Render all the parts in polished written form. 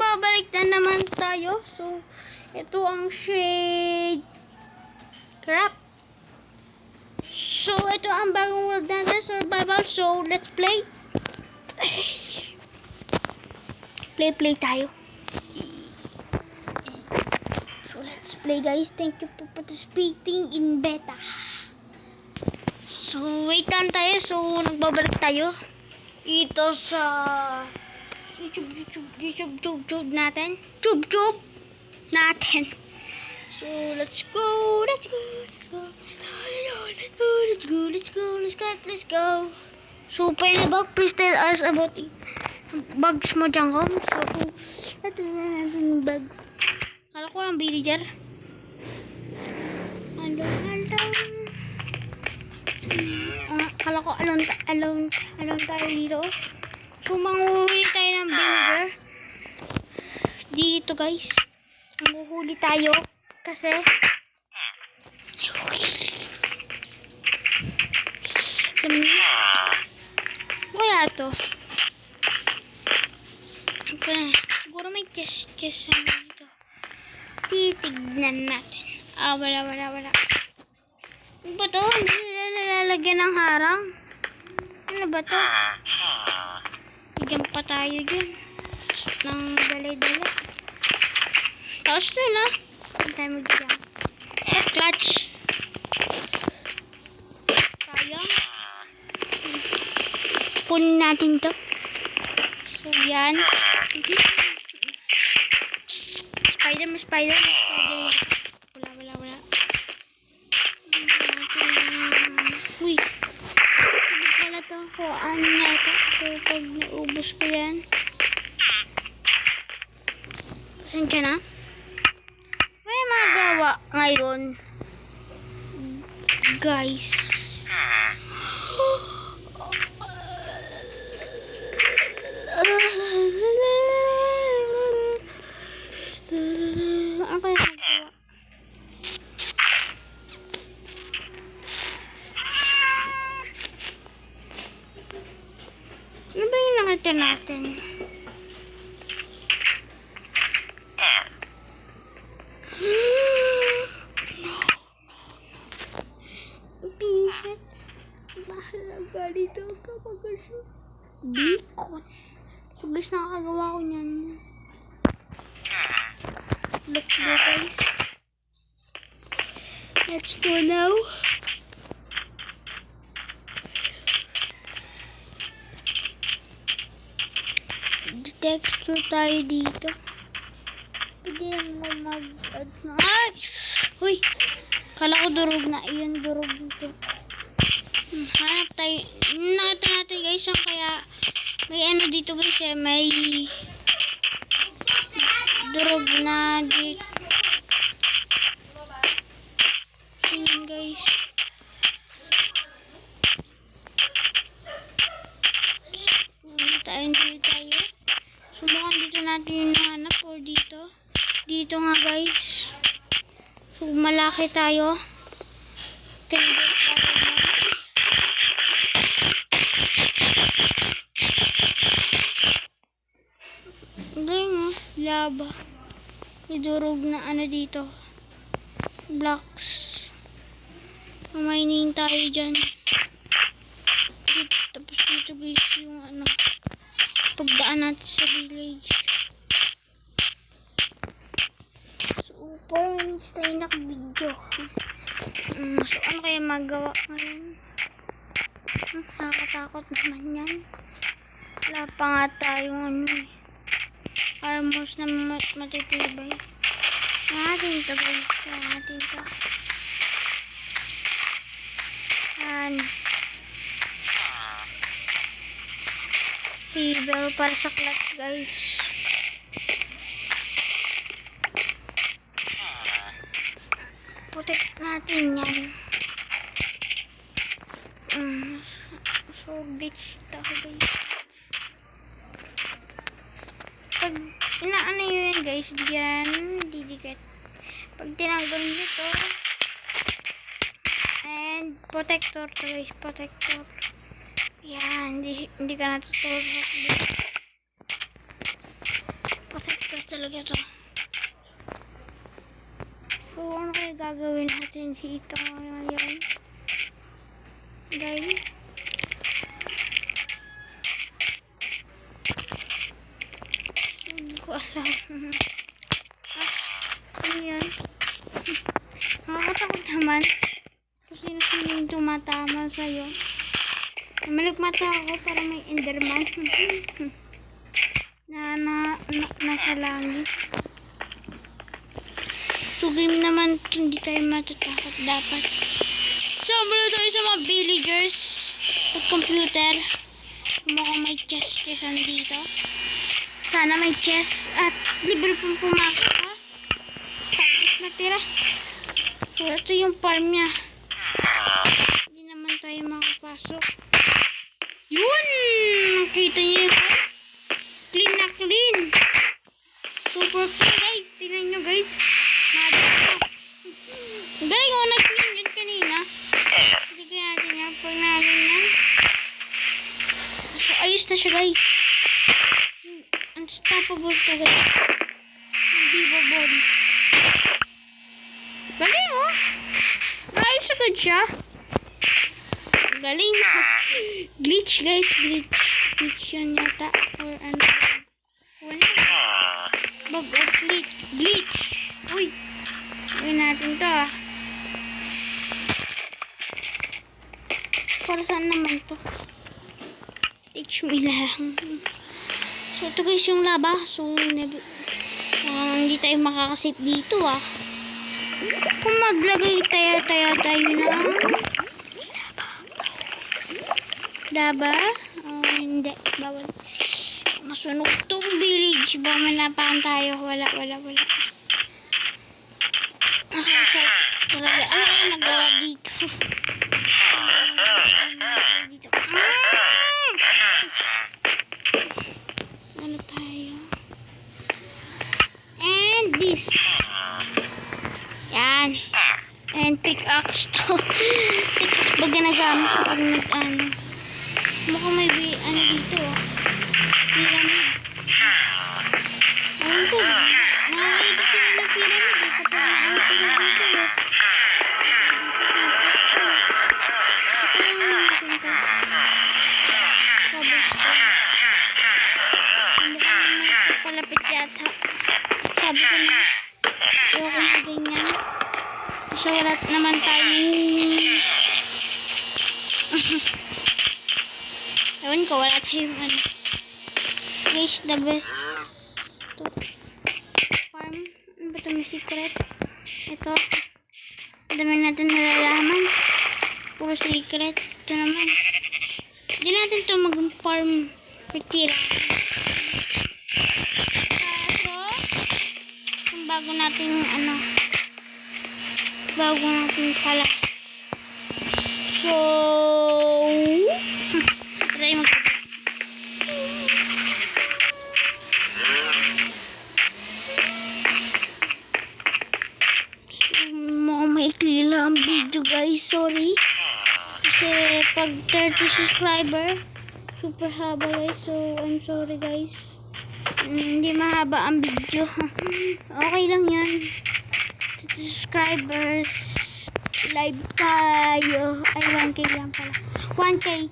babalik na naman tayo. So, ito ang shade crap. So, ito ang bagong world natin, survival. So, let's play. Play tayo. So, let's play, guys. Thank you for participating in beta. So, wait lang tayo. So, nagbabalik tayo. Ito sa YouTube natin. YouTube natin. So, let's go. So, pwede ba please tell us about it? Bugs mo dyan, Rom? So, natin yung bug. Kala ko lang villager. Kala ko alone tayo dito. So, manguhuli tayo ng villager. Dito, guys. Manguhuli tayo. Kasi kaya to. Okay. Siguro may chest dito. Titignan natin. Wala. Ano ba to? Hindi nila nalalagyan ng harang. Ano ba to? Bigyan pa tayo dyan. Nang dalay-dalay. Taos na na. Hindi tayo mag-jump. Clutch. Sayang. Kunin natin to. So, yan. Spider. Wala. Uy. Hindi pala to. Kuhaan niya ito. So, pag naubos ko yan. Saan ka na? May magawa ngayon. Guys. Ano kaya magawa? Ano ba yung nakita natin? Bahalaga dito kapag siya bacon. So guys, nakakagawa ko niyan. Let's go, guys. Let's go now. Texture tayo dito. Pwede mo mag-add na. Ay! Uy! Kala ko durog na. Iyon, durog nito. Hanap tayo. Nakita natin, guys. Kaya may ano dito, guys. May durog na dito. Ayan, guys. Dito tayo. Subukan dito natin yung nahanap or dito. Dito nga, guys. So, malaki tayo. Laba. Idurog na ano dito. Blocks. Mining tayo dyan. Tapos dito, guys, yung ano. Pagdaan natin sa village. So, 4 minutes tayo naka-video. So, ano kaya magawa ngayon? Nakakatakot naman yan. Wala pa nga tayong ano eh. Armors na matitibay. Natin ito, guys. Natin ito. Yan. Tibel para sa clutch, guys. Protect natin yan. So, glitch tayo, guys. Pag inaano yun, guys, diyan, didikit. Pag tinanggal nito, and protector to, guys, protector. Yan, hindi ka natutulog. Protector talaga to. So, ano kaya gagawin natin dito ngayon? Guys. Hindi ko alam. Ano yan? Nakakatakot naman. Kung sino-sino yung tumatama sa'yo. Malikmata ako para may enderman. Nasa langit. So game naman ito, hindi tayo matatakot dapat. So mula tayo sa mga villagers at computer. Mukhang may chest dito. Sana may chest at libre pong pumasok ha. Tapos natira. So ito yung farm niya. Hindi naman tayo makapasok. Yun! Nakita niyo yun? Clean na clean. Super clean guys. Tingnan nyo guys. Ang galing ako nag-clean yun kanina. Sige natin yan. Pag natin yan. So ayos na siya guys. Unstoppable to guys. Unbeatable. Galing oh. Ayos agad siya. Galing. Glitch guys. Glitch yun yata. Or ano. Bug of glitch. Uy. Gawin natin to ah. Para saan naman to? Teach me lang. So ito guys yung laba. So hindi tayo makakasip dito ah. Kung maglagay tayo na laba. Hindi. Bawal. Masunog tong village. Baka manapahan tayo. Wala. Nakakasal. Talaga. Ano yung nagawa dito? Ano tayo? And this. Yan. And pickaxe to. Pickaxe ba ginagamit pag nag-ano? Mukhang may ano dito oh. Pyramid. Ayun ko. Nakakita sila ng pyramid. Kapag ano sila dito oh. Mukhang palapit yata. Sabi ko na. Ayoko na ganyan. So wala naman tayong ewan ko, wala tayong ano. Guys, the best to farm. Ano ba ito? May secret. Ito. Dami natin nalalaman. Puro secret. Ito naman. Hindi natin ito mag-farm. Retira. Kaso, kung bago natin ano. Bago natin pala. So, tayo mag maikli lang ang video guys, sorry kasi pag 30 subscriber super haba guys, so I'm sorry guys. Hindi mahaba ang video. Okay lang yan. 30 subscribers live tayo ay 1k lang pala, 1k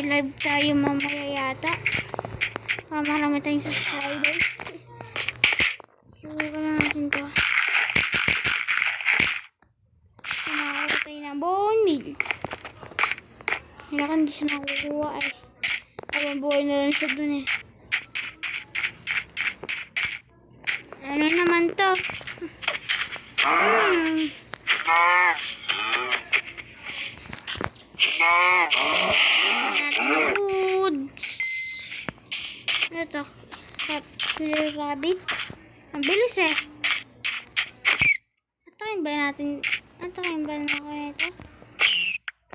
live tayo mamaya yata para marami tayong subscribers. So gano'n natin to. Kumakaroon tayo ng bone meal. Hindi siya nakukuha eh. Abang buhay na lang siya dun eh. Ano naman to? Foods. Ano to? Killer rabbit. Ang bilis eh. Atakin ba natin? Atakin ba na ako nito?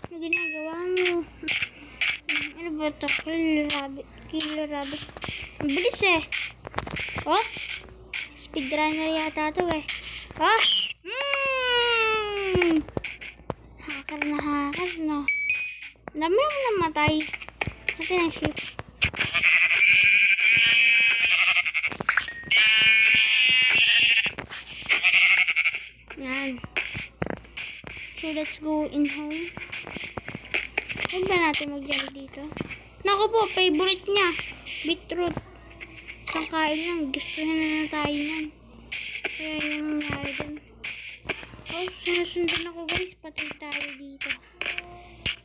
Ano ginagawa mo? Ano ba to? Killer rabbit. Ang bilis eh. Oh? Speedrunner yata to eh. Oh? Hacker no. Dami naman namatay. Kasi ng ship. natin mag-jelly dito. Naku po, favorite niya. Beetroot. Isang kain lang. Gustuhin na tayo nun. Kaya yung nangyari dun. Oh, sinusundan ako guys. Patay tayo dito.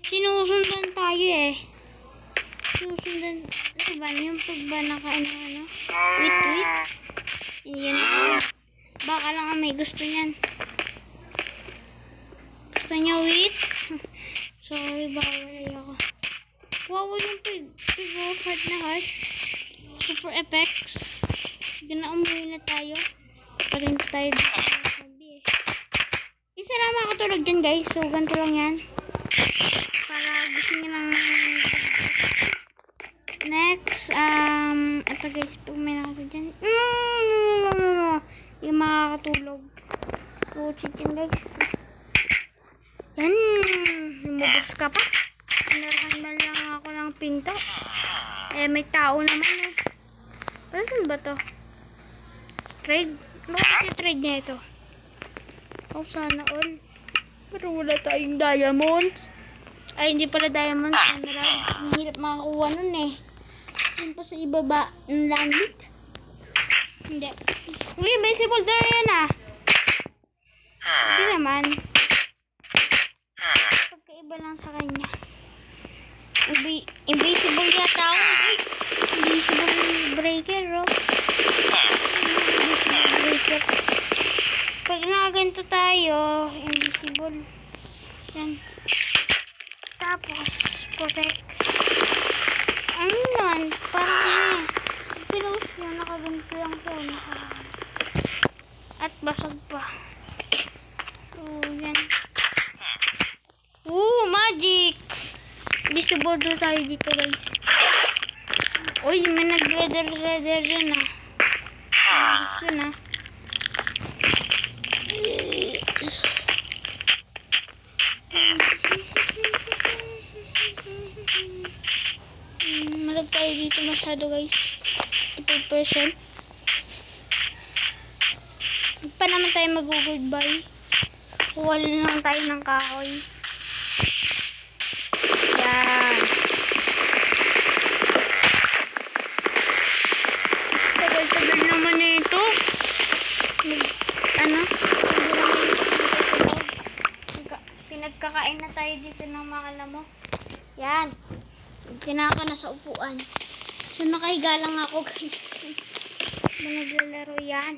Sinusundan tayo eh. Sinusundan. Ano ba? Yung pag ba nakain ng ano? Wait. Yan ako. Baka lang may gusto niyan. Gusto niya wait? Sorry, bawal ako. Wow, yung pig-heart na heart. Super effects. Gana umuwi na tayo. Parin tayo dito sa sabi eh. Isa lang makatulog dyan guys. So, ganito lang yan. Para gusto nyo lang. Next, ito guys, pag may nakatulog dyan. Yung makakatulog. So, chicken guys. Yan. Lumabas ka pa. Narahan lang ako ng pinto. Eh, may tao naman eh. Para saan ba to? Trade? Ano kasi trade niya ito? Oh, sana all. Pero wala tayong diamonds. Ay, hindi pala diamonds. Emerald. Ang hirap makakuha nun eh. Yun pa sa ibaba ng langit. Hindi. Uy, invisible door yan ah. Hindi naman. Pagkaiba lang sa kanya. Invisible yata ako. Invisible breaker, oh. Invisible breaker. Pag nakaganto tayo, invisible. Yan. Tapos, protect. Ano yan? Parang pinost yun. Nakaganto lang siya. At basag pa. So, yan. Magic! Invisible doon tayo dito guys. Uy, may nag-redder dyan ah. Yun ah. Malag tayo dito masyado guys. 2%. Pa naman tayo mag-goodbye. Kuha lang tayo ng kahoy. Yan. Tagal-tagal naman na ito. Pinagkakain na tayo dito ng makala mo. Yan. Tinaka na sa upuan. So, nakahiga lang ako guys. Naglalaro yan.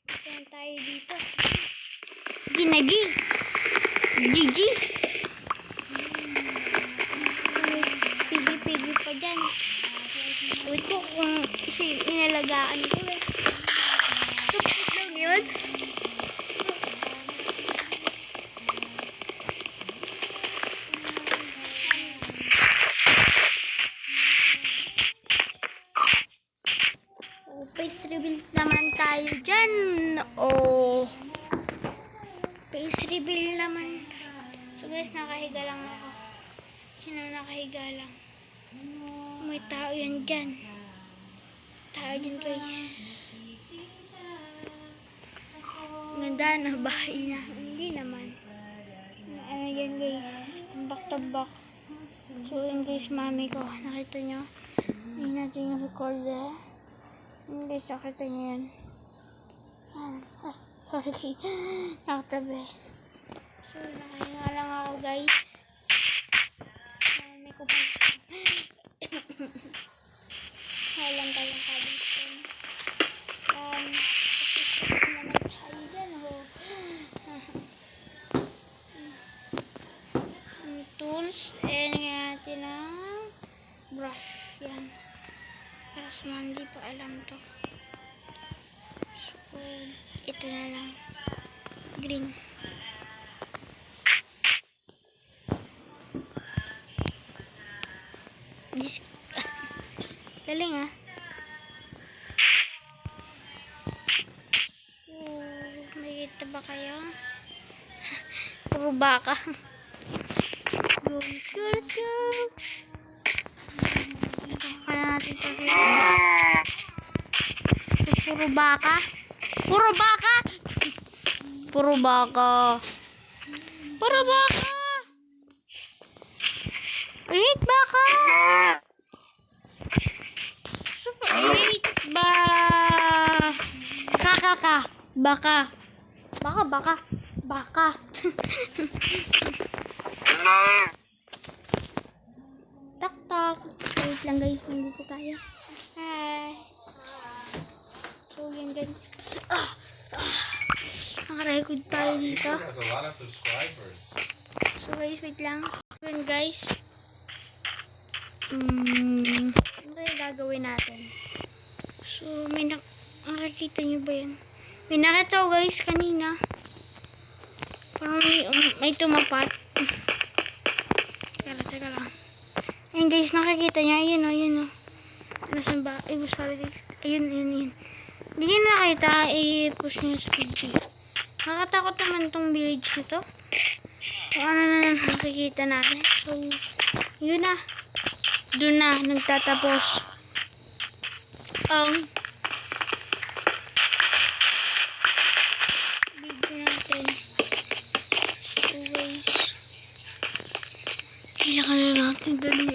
Yan tayo dito. Ginagi. GG. Pigi-pigi pa dyan. Wait ko kung inalagaan ko eh. Kapit lang yun. Face reveal naman tayo dyan. Oh. Face reveal naman. So guys, nakahiga lang ako. Sino nakahiga lang? May tao yan dyan. Tao dyan guys. Ganda na bahay na. Hindi naman. Ano yan guys. Tambak-tambak. So yun guys, mami ko. Nakita nyo? Hindi natin yung recorder. Hindi, sakita niyo yan. Sorry. Nakatabi. So, nakahinga lang ako, guys. May ko pa. Halang tayong kabin. Kasi naman tayo dyan, oh. Tools. And natin ang brush. Yan. Karas mo, hindi pa alam to. So, ito na lang. Green. Galing ah. May kita ba kayo? Puro baka. Let's go. Kaya natin ito. Puro baka. Puro baka. Puro baka. Puro baka. Wait, baka! Wait, baka. Tak. Wait lang guys, nandito tayo. Hi. So yan guys. Nakarecord tayo dito. Has a lot of subscribers. So guys, wait lang. Yun guys. Ano kaya gagawin natin? So, nakikita nyo ba yan? May nakita ko guys kanina. Parang may tumapat. Teka lang. Ayun guys, nakikita nyo. Ayun o. Nasaan ba? Sorry guys. Ayun. Hindi nyo nakita. I-push nyo sa video. Nakakatakot naman tong village nito. So, ano na nakikita natin. So, yun na. Doon na, nagtatapos ang video natin. So guys, kailangan na natin dali.